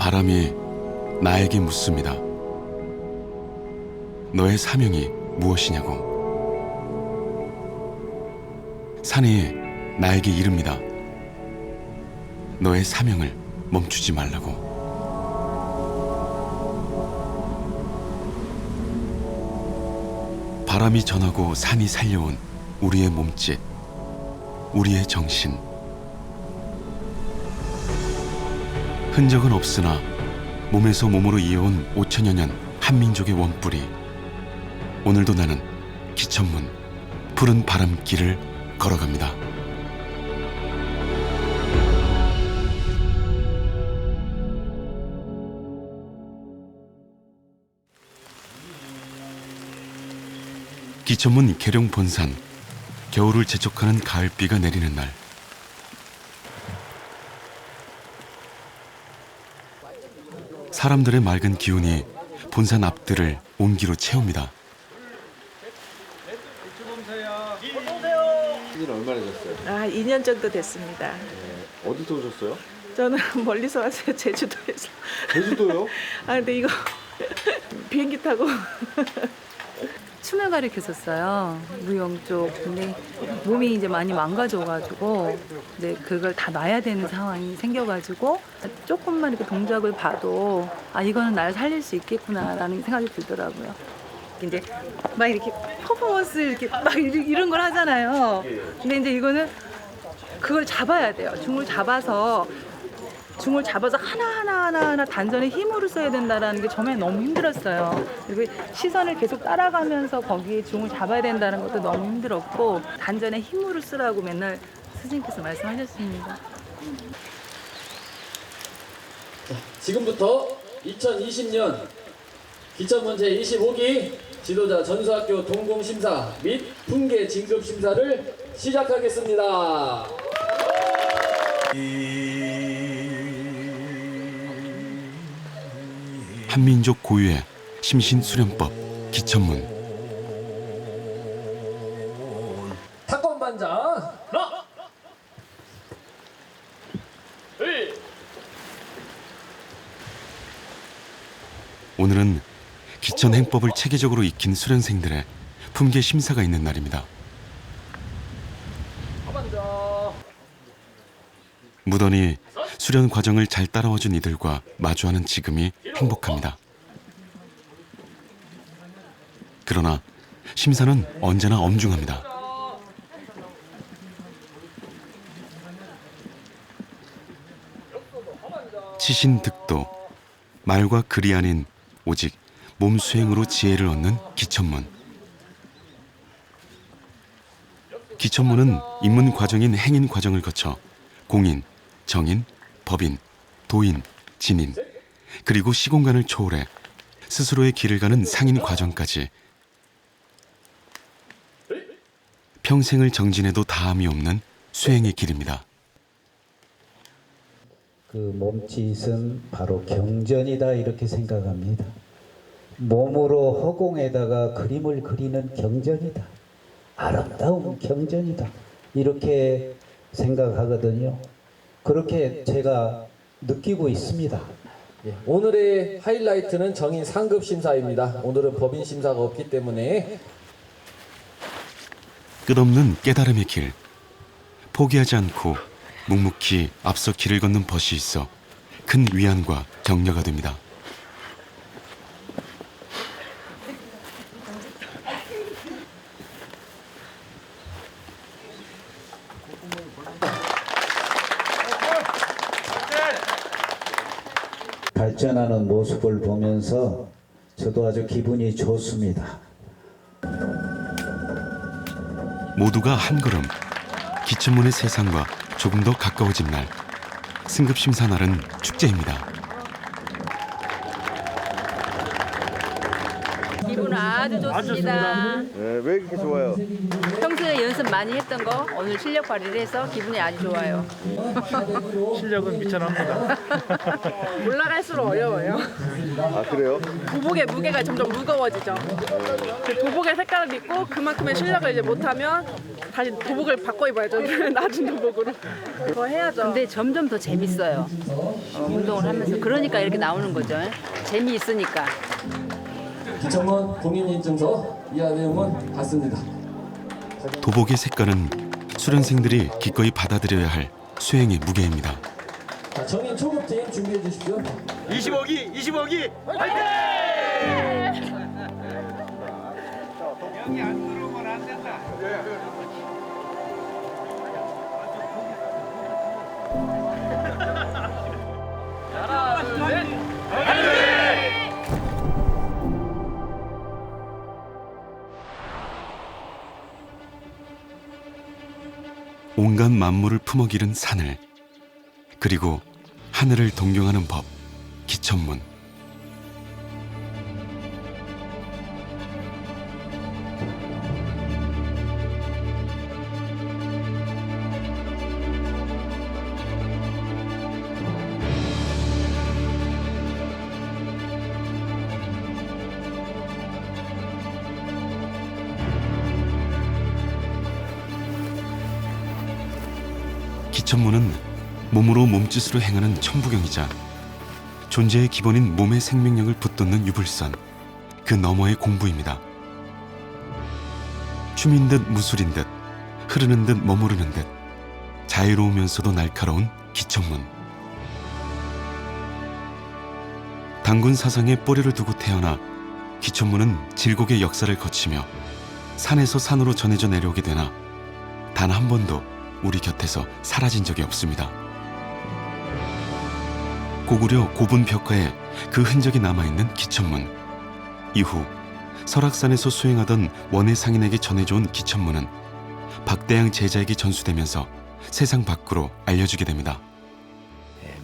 바람이 나에게 묻습니다. 너의 사명이 무엇이냐고. 산이 나에게 이릅니다. 너의 사명을 멈추지 말라고. 바람이 전하고 산이 살려온 우리의 몸짓, 우리의 정신. 흔적은 없으나 몸에서 몸으로 이어온 5천여 년 한민족의 원뿌리. 오늘도 나는 기천문 푸른 바람길을 걸어갑니다. 기천문 계룡 본산. 겨울을 재촉하는 가을비가 내리는 날. 사람들의 맑은 기운이 본산 앞들을 온기로 채웁니다. 시즌 얼마나 되셨어요? 2년 정도 됐습니다. 어디서 오셨어요? 저는 멀리서 왔어요. 제주도에서. 제주도요? 근데 이거 비행기 타고 춤을 가르쳤었어요. 무용 쪽. 근데 몸이 이제 많이 망가져가지고, 근데 그걸 다 놔야 되는 상황이 생겨가지고 조금만 이렇게 동작을 봐도 이거는 날 살릴 수 있겠구나라는 생각이 들더라고요. 이제 막 이렇게 퍼포먼스 이렇게 막 이런 걸 하잖아요. 근데 이제 이거는 그걸 잡아야 돼요. 중을 잡아서 하나 단전에 힘으로 써야 된다는 게 처음에 너무 힘들었어요. 그리고 시선을 계속 따라가면서 거기에 중을 잡아야 된다는 것도 너무 힘들었고, 단전에 힘으로 쓰라고 맨날 스님께서 말씀하셨습니다. 지금부터 2020년 기천문 제25기 지도자 전수학교 동공심사 및 품계 진급심사를 시작하겠습니다. 한민족 고유의 심신수련법 기천문. 탁권반장 하나 둘. 오늘은 기천 행법을 체계적으로 익힌 수련생들의 품계 심사가 있는 날입니다. 무던히 수련 과정을 잘 따라와준 이들과 마주하는 지금이 행복합니다. 그러나 심사는 언제나 엄중합니다. 치신득도, 말과 글이 아닌 오직 몸 수행으로 지혜를 얻는 기천문. 기천문은 입문 과정인 행인 과정을 거쳐 공인, 정인, 법인, 도인, 진인, 그리고 시공간을 초월해 스스로의 길을 가는 상인 과정까지 평생을 정진해도 다함이 없는 수행의 길입니다. 그 몸짓은 바로 경전이다 이렇게 생각합니다. 몸으로 허공에다가 그림을 그리는 경전이다. 아름다운 경전이다. 이렇게 생각하거든요. 그렇게 제가 느끼고 있습니다. 오늘의 하이라이트는 정인 상급 심사입니다. 오늘은 법인 심사가 없기 때문에 끝없는 깨달음의 길. 포기하지 않고 묵묵히 앞서 길을 걷는 벗이 있어 큰 위안과 격려가 됩니다. 발전하는 모습을 보면서 저도 아주 기분이 좋습니다. 모두가 한 걸음 기천문의 세상과 조금 더 가까워진 날. 승급심사 날은 축제입니다. 기분 아주 아주 좋습니다. 네, 왜 이렇게 좋아요? 평소에 연습 많이 했던 거 오늘 실력 발휘를 해서 기분이 아주 좋아요. 실력은 미천합니다. 올라갈수록 어려워요. 아, 그래요? 도복의 무게가 점점 무거워지죠. 그 도복의 색깔을 입고 그만큼의 실력을 이제 못하면 다시 도복을 바꿔 입어야죠. 낮은 도복으로. 그거 해야죠. 근데 점점 더 재밌어요. 운동을 하면서 그러니까 이렇게 나오는 거죠. 재미있으니까. 기천문 공인인증서 이하 내용은 같습니다. 도복의 색깔은 수련생들이 기꺼이 받아들여야 할 수행의 무게입니다. 자, 정인 초급팀 준비해 주십시오. 25기, 25기. 온갖 만물을 품어기른 산을, 그리고 하늘을 동경하는 법, 기천문. 기천문은 몸으로 몸짓으로 행하는 천부경이자 존재의 기본인 몸의 생명력을 붙돋는 유불선, 그 너머의 공부입니다. 춤인 듯 무술인 듯, 흐르는 듯 머무르는 듯, 자유로우면서도 날카로운 기천문. 단군 사상에 뿌리를 두고 태어나 기천문은 질곡의 역사를 거치며 산에서 산으로 전해져 내려오게 되나 단 한 번도 우리 곁에서 사라진 적이 없습니다. 고구려 고분 벽화에 그 흔적이 남아있는 기천문. 이후 설악산에서 수행하던 원해 상인에게 전해져온 기천문은 박대양 제자에게 전수되면서 세상 밖으로 알려지게 됩니다.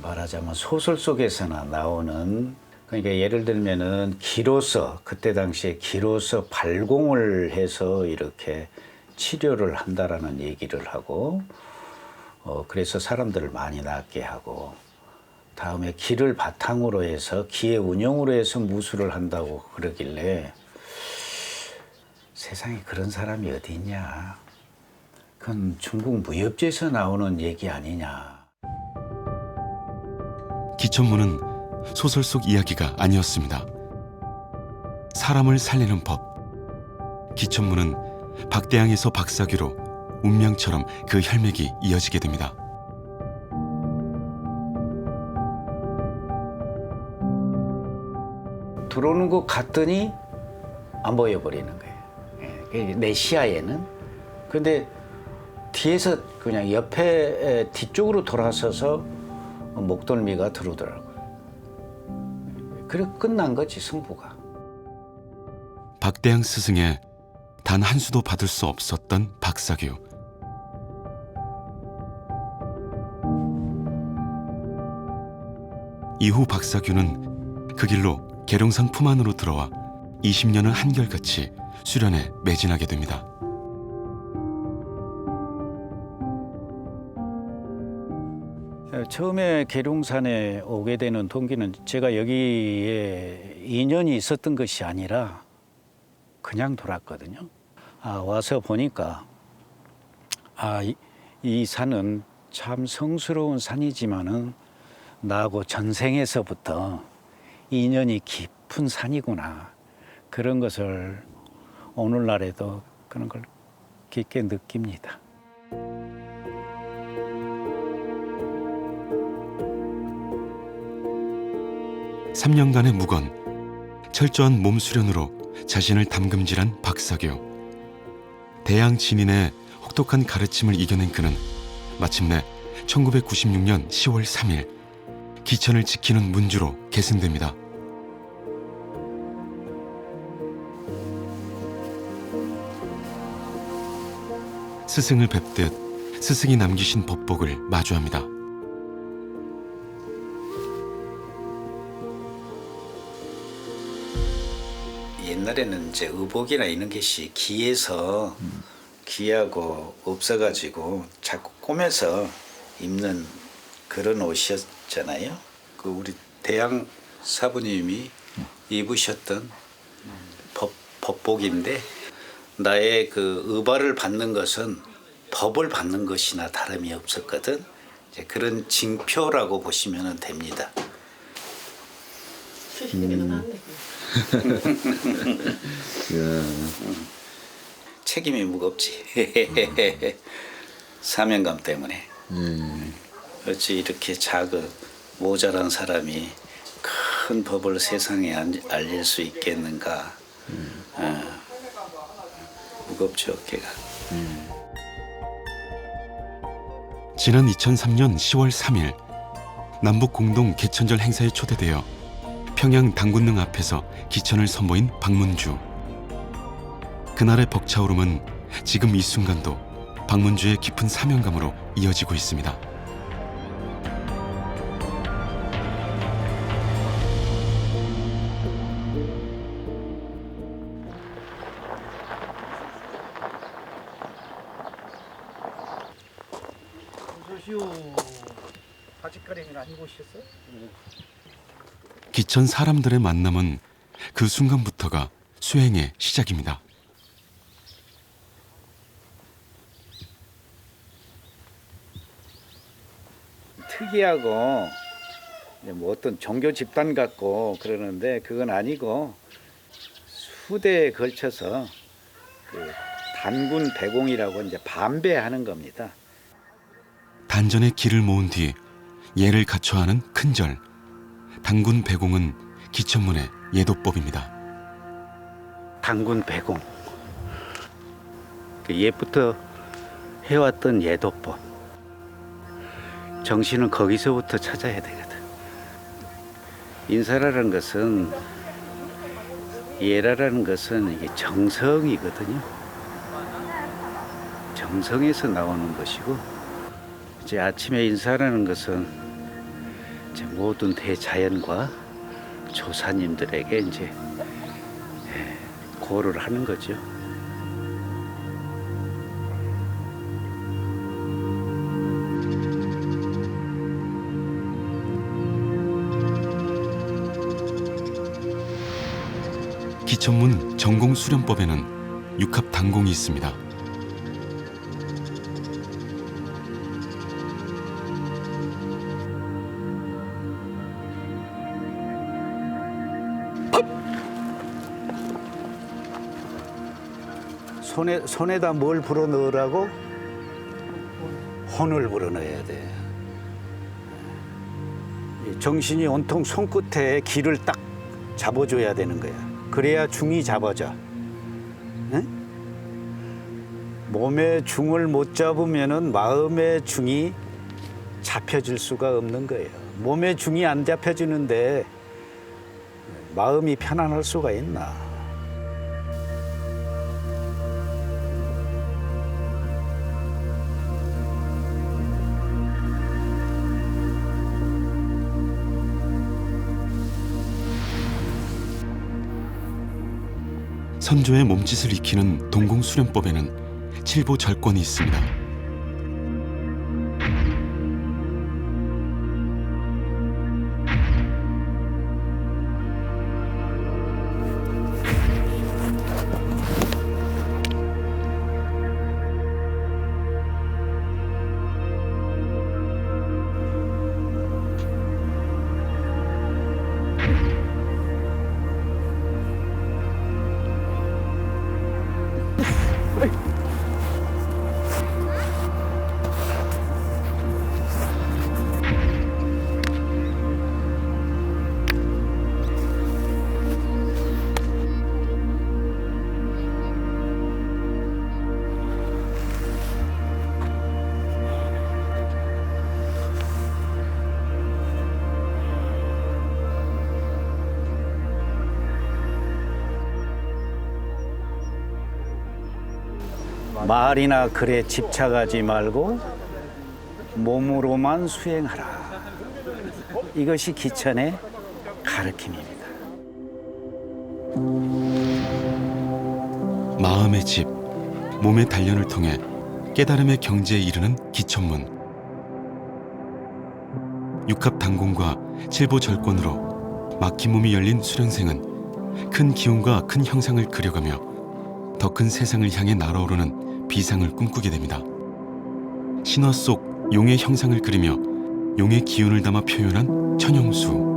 말하자면 소설 속에서나 나오는, 그러니까 예를 들면은 기로서, 그때 당시에 기로서 발공을 해서 이렇게 치료를 한다라는 얘기를 하고, 그래서 사람들을 많이 낫게 하고, 다음에 기를 바탕으로 해서 기의 운영으로 해서 무술을 한다고 그러길래 세상에 그런 사람이 어디 있냐, 그건 중국 무협지에서 나오는 얘기 아니냐. 기천문은 소설 속 이야기가 아니었습니다. 사람을 살리는 법. 기천문은 박대양에서 박사규로 운명처럼 그 혈맥이 이어지게 됩니다. 들어오는 것 같더니 안 보여버리는 거예요. 내 시야에는. 근데 뒤에서 그냥 옆에 뒤쪽으로 돌아서서 목덜미가 들어오더라고요. 그래 끝난 거지, 승부가. 박대양 스승의 단 한 수도 받을 수 없었던 박사규. 이후 박사규는 그 길로 계룡산 품 안으로 들어와 20년을 한결같이 수련에 매진하게 됩니다. 처음에 계룡산에 오게 되는 동기는 제가 여기에 인연이 있었던 것이 아니라 그냥 돌았거든요. 와서 보니까 이 산은 참 성스러운 산이지만은 나하고 전생에서부터 인연이 깊은 산이구나. 그런 것을 오늘날에도 그런 걸 깊게 느낍니다. (3년간의) 묵언, 철저한 몸 수련으로 자신을 담금질한 박사규. 대양 진인의 혹독한 가르침을 이겨낸 그는 마침내 1996년 10월 3일 기천을 지키는 문주로 계승됩니다. 스승을 뵙듯 스승이 남기신 법복을 마주합니다. 옛날에는 이제 의복이나 이런 것이 귀해서 귀하고 없어가지고 자꾸 꼬매서 입는 그런 옷이었잖아요. 그 우리 대양 사부님이 입으셨던 법복인데 나의 그 의발을 받는 것은 법을 받는 것이나 다름이 없었거든. 이제 그런 징표라고 보시면 됩니다. 책임이 무겁지. 사명감 때문에. 어찌 이렇게 작은 모자란 사람이 큰 법을 세상에 알릴 수 있겠는가. 무겁죠, 어깨가. 지난 2003년 10월 3일 남북 공동 개천절 행사에 초대되어 평양 당군릉 앞에서 기천을 선보인 박문주. 그날의 벅차오름은 지금 이 순간도 박문주의 깊은 사명감으로 이어지고 있습니다. 기천 사람들의 만남은 그 순간부터가 수행의 시작입니다. 특이하고 뭐 어떤 종교 집단 같고 그러는데 그건 아니고 수대에 걸쳐서 그 단군 배공이라고 이제 반배하는 겁니다. 단전의 길을 모은 뒤 예를 갖춰 하는 큰절. 단군 배공은 기천문의 예도법입니다. 단군 배공. 그 옛부터 해왔던 예도법. 정신은 거기서부터 찾아야 되거든. 인사라는 것은, 예라라는 것은 이게 정성이거든요. 정성에서 나오는 것이고, 이제 아침에 인사라는 것은 이제 모든 대자연과 조사님들에게 이제 고를 하는 거죠. 기천문 전공 수련법에는 육합 단공이 있습니다. 손에다 뭘 불어 넣으라고? 혼을 불어 넣어야 돼. 정신이 온통 손끝에 기를 딱 잡아줘야 되는 거야. 그래야 중이 잡아져. 응? 몸의 중을 못 잡으면은 마음의 중이 잡혀질 수가 없는 거예요. 몸의 중이 안 잡혀지는데 마음이 편안할 수가 있나? 선조의 몸짓을 익히는 동공수련법에는 칠보절권이 있습니다. 말이나 글에 집착하지 말고 몸으로만 수행하라. 이것이 기천의 가르침입니다. 마음의 집, 몸의 단련을 통해 깨달음의 경지에 이르는 기천문. 육합당공과 칠보절권으로 막힌 몸이 열린 수련생은 큰 기운과 큰 형상을 그려가며 더 큰 세상을 향해 날아오르는 비상을 꿈꾸게 됩니다. 신화 속 용의 형상을 그리며 용의 기운을 담아 표현한 천형수.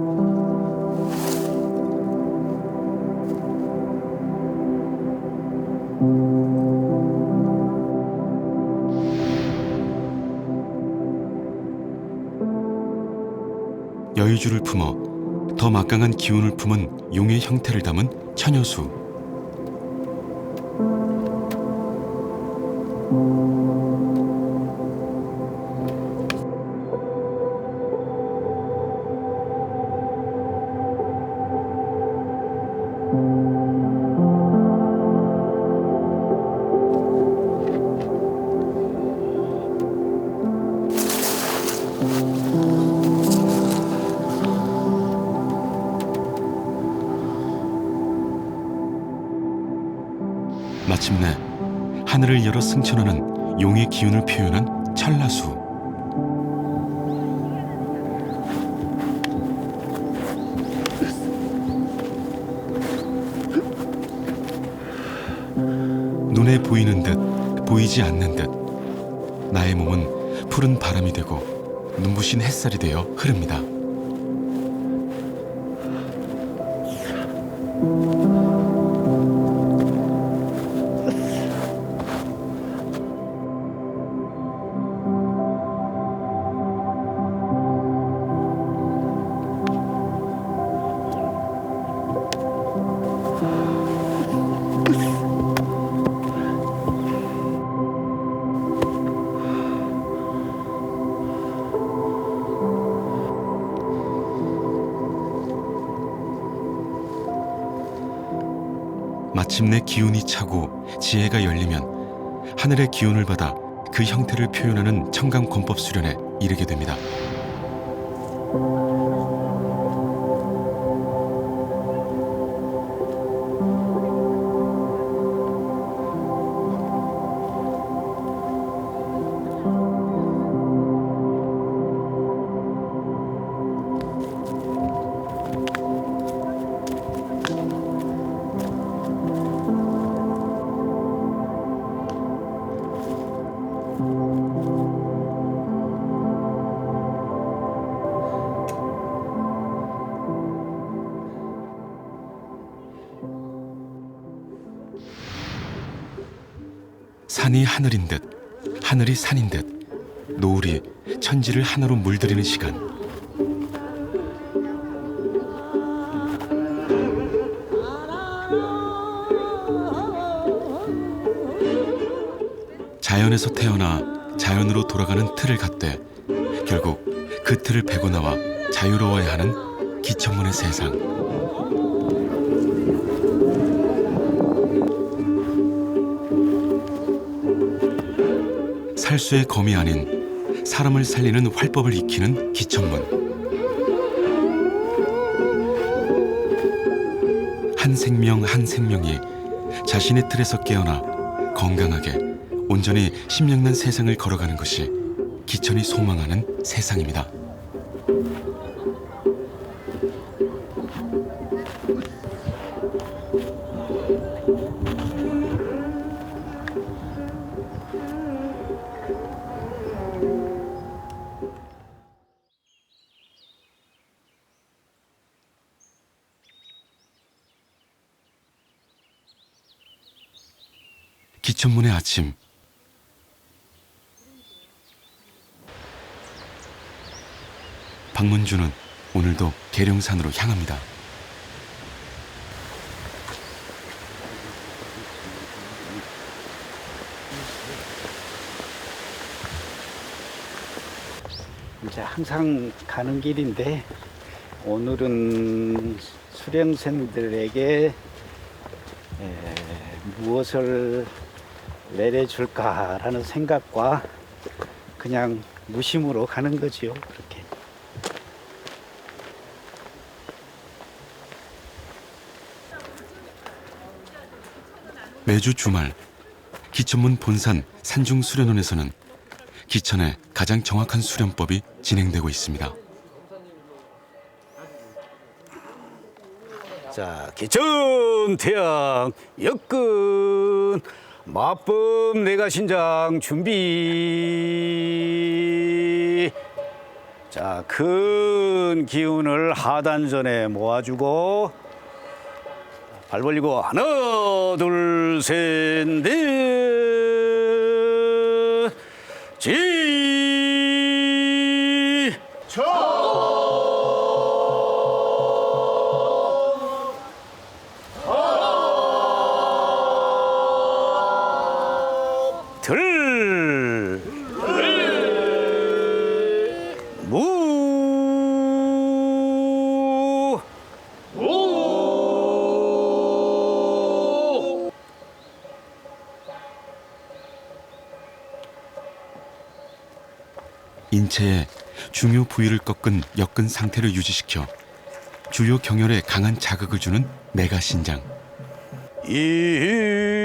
여의주를 품어 더 막강한 기운을 품은 용의 형태를 담은 천여수. 마침내 하늘을 열어 승천하는 용의 기운을 표현한 찰나수. 눈에 보이는 듯 보이지 않는 듯 나의 몸은 푸른 바람이 되고 눈부신 햇살이 되어 흐릅니다. 마침내 기운이 차고 지혜가 열리면 하늘의 기운을 받아 그 형태를 표현하는 청강권법 수련에 이르게 됩니다. 산이 하늘인 듯 하늘이 산인 듯 노을이 천지를 하나로 물들이는 시간. 자연에서 태어나 자연으로 돌아가는 틀을 갖되 결국 그 틀을 베고 나와 자유로워야 하는 기천문의 세상. 살수의 검이 아닌 사람을 살리는 활법을 익히는 기천문. 한 생명 한 생명이 자신의 틀에서 깨어나 건강하게 온전히 신명난 세상을 걸어가는 것이 기천이 소망하는 세상입니다. 기천문의 아침. 박문주는 오늘도 계룡산으로 향합니다. 이제 항상 가는 길인데 오늘은 수련생들에게 무엇을 내려줄까라는 생각과 그냥 무심으로 가는 거지요. 그렇게. 매주 주말 기천문 본산 산중수련원에서는 기천의 가장 정확한 수련법이 진행되고 있습니다. 자, 기천 태양 역근 마법 내가신장 준비. 자, 큰 기운을 하단전에 모아주고 발 벌리고 하나 둘 셋 넷 지. 들. 무. 인체의 중요 부위를 꺾은 역근 상태를 유지시켜 주요 경혈에 강한 자극을 주는 내가신장. 일.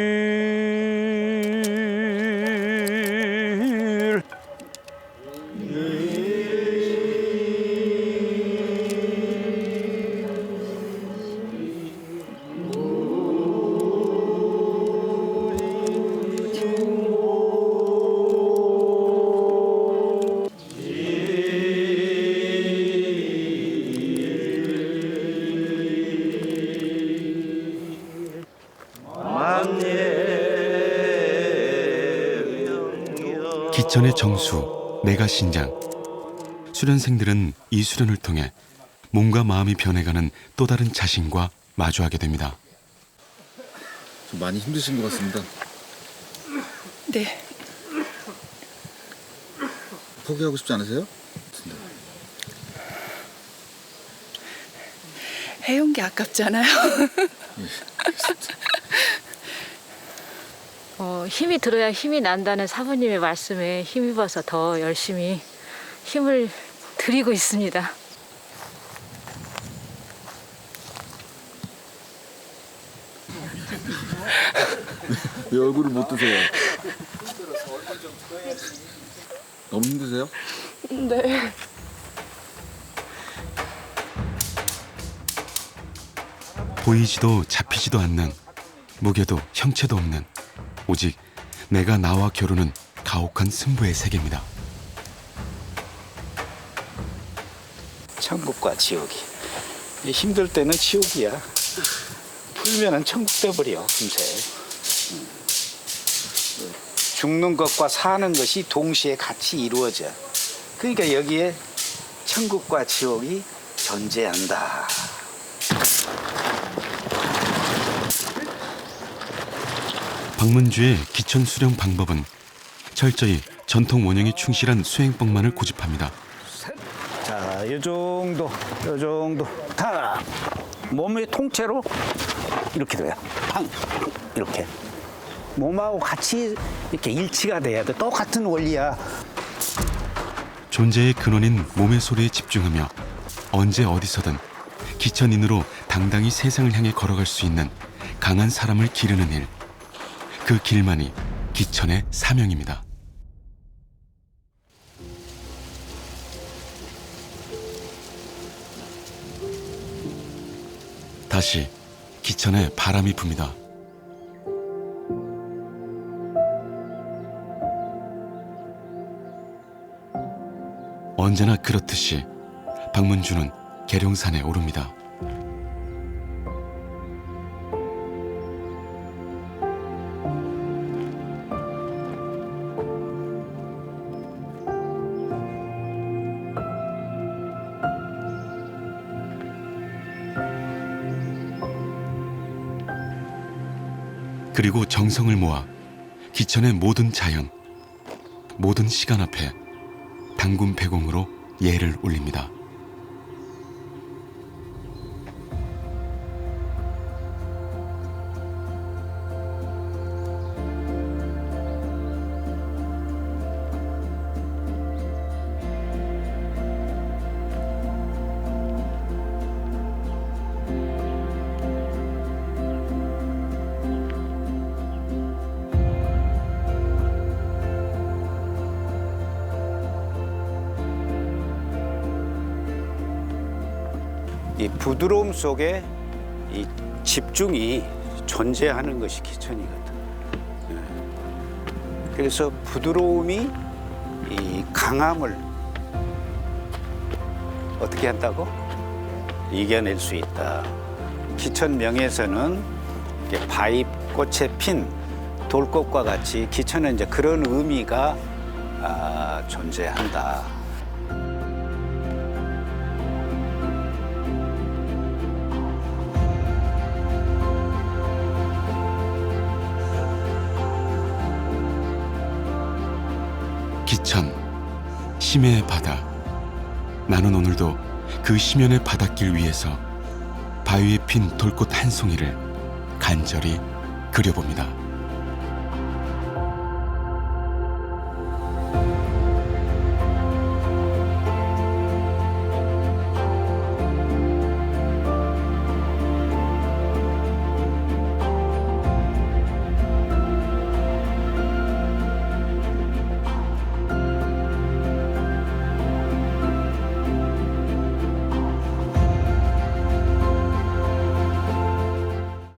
기천의 정수, 내가신장. 수련생들은 이 수련을 통해 몸과 마음이 변해가는 또 다른 자신과 마주하게 됩니다. 좀 많이 힘드신 것 같습니다. 네. 포기하고 싶지 않으세요? 해온 게 아깝잖아요. 힘이 들어야 힘이 난다는 사부님의 말씀에 힘입어서 더 열심히 힘을 드리고 있습니다. 왜 얼굴을 못 드세요? 너무 힘드세요? 네. 보이지도 잡히지도 않는, 무게도 형체도 없는 오직 내가 나와 겨루는 가혹한 승부의 세계입니다. 천국과 지옥이 힘들 때는 지옥이야. 풀면은 천국 돼버려 금세. 죽는 것과 사는 것이 동시에 같이 이루어져. 그러니까 여기에 천국과 지옥이 존재한다. 박문주의 기천 수령 방법은 철저히 전통 원형에 충실한 수행법만을 고집합니다. 자, 이 정도, 다 몸의 통째로 이렇게 돼요. 팡, 이렇게 몸하고 같이 이렇게 일치가 돼야 돼. 똑같은 원리야. 존재의 근원인 몸의 소리에 집중하며 언제 어디서든 기천인으로 당당히 세상을 향해 걸어갈 수 있는 강한 사람을 기르는 일. 그 길만이 기천의 사명입니다. 다시 기천에 바람이 붑니다. 언제나 그렇듯이 박문주는 계룡산에 오릅니다. 그리고 정성을 모아 기천의 모든 자연, 모든 시간 앞에 당군 배공으로 예를 올립니다. 이 부드러움 속에 이 집중이 존재하는 것이 기천이거든. 그래서 부드러움이 이 강함을 어떻게 한다고? 이겨낼 수 있다. 기천명에서는 바위 꽃에 핀 돌꽃과 같이 기천은 이제 그런 의미가 존재한다. 기천, 심해의 바다. 나는 오늘도 그 심연의 바닷길 위에서 바위에 핀 돌꽃 한 송이를 간절히 그려봅니다.